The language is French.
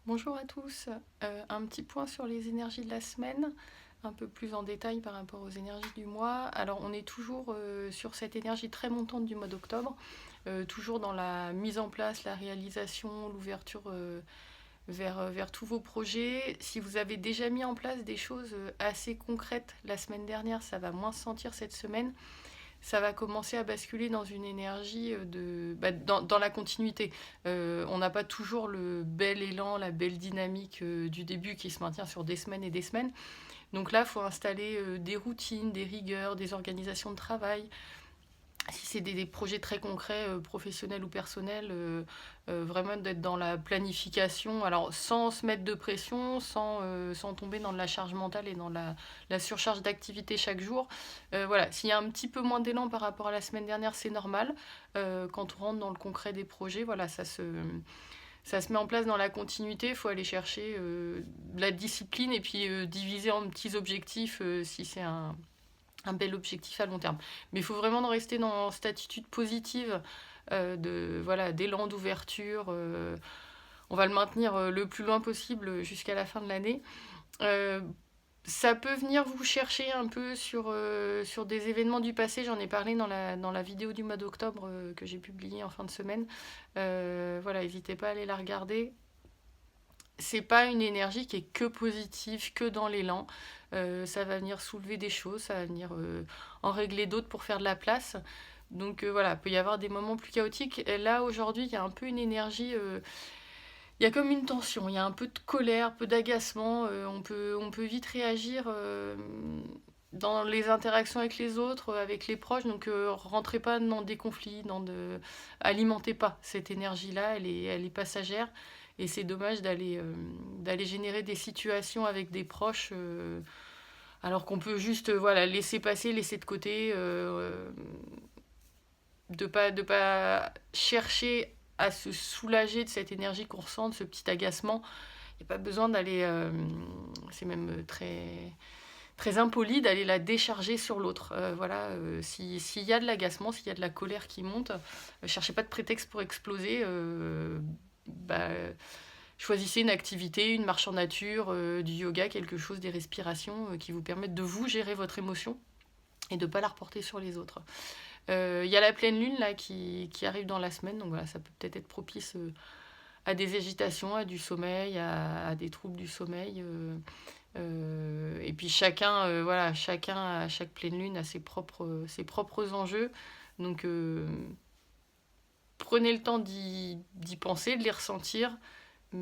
Bonjour à tous. Un petit point sur les énergies de la semaine, un peu plus en détail par rapport aux énergies du mois. Alors on est toujours sur cette énergie très montante du mois d'octobre, toujours dans la mise en place, la réalisation, l'ouverture vers tous vos projets. Si vous avez déjà mis en place des choses assez concrètes la semaine dernière, ça va moins se sentir cette semaine. Ça va commencer à basculer dans une énergie dans la continuité. On n'a pas toujours le bel élan, la belle dynamique du début qui se maintient sur des semaines et des semaines. Donc là, il faut installer des routines, des rigueurs, des organisations de travail. Si c'est des projets très concrets, professionnels ou personnels, vraiment d'être dans la planification, alors sans se mettre de pression, sans tomber dans de la charge mentale et dans la surcharge d'activité chaque jour. Voilà, s'il y a un petit peu moins d'élan par rapport à la semaine dernière, c'est normal. Quand on rentre dans le concret des projets, voilà, ça se met en place dans la continuité. Il faut aller chercher de la discipline et puis diviser en petits objectifs si c'est un bel objectif à long terme. Mais il faut vraiment rester dans cette attitude positive d'élan d'ouverture. On va le maintenir le plus loin possible jusqu'à la fin de l'année. Euh, Ça peut venir vous chercher un peu sur des événements du passé. J'en ai parlé dans la vidéo du mois d'octobre que j'ai publiée en fin de semaine. Voilà, n'hésitez pas à aller la regarder. C'est pas une énergie qui est que positive, que dans l'élan. Ça va venir soulever des choses, ça va venir en régler d'autres pour faire de la place. Donc voilà, il peut y avoir des moments plus chaotiques. Et là, aujourd'hui, il y a un peu une énergie. Il y a comme une tension, il y a un peu de colère, un peu d'agacement. On peut vite réagir dans les interactions avec les autres, avec les proches. Donc rentrez pas dans des conflits, alimentez pas cette énergie-là, elle est passagère. Et c'est dommage d'aller générer des situations avec des proches alors qu'on peut juste voilà, laisser passer, laisser de côté, de pas chercher à se soulager de cette énergie qu'on ressent, de ce petit agacement. Il n'y a pas besoin d'aller, c'est même très impoli d'aller la décharger sur l'autre. Voilà, s'il y a de l'agacement, s'il y a de la colère qui monte, cherchez pas de prétexte pour exploser. Bah, choisissez une activité, une marche en nature, du yoga, quelque chose, des respirations qui vous permettent de vous gérer votre émotion et de ne pas la reporter sur les autres. Il y a la pleine lune là qui arrive dans la semaine, donc voilà, ça peut peut-être être propice à des agitations, à du sommeil, à des troubles du sommeil. Et puis chacun à chaque pleine lune a ses propres enjeux. Donc prenez le temps d'y penser, de les ressentir.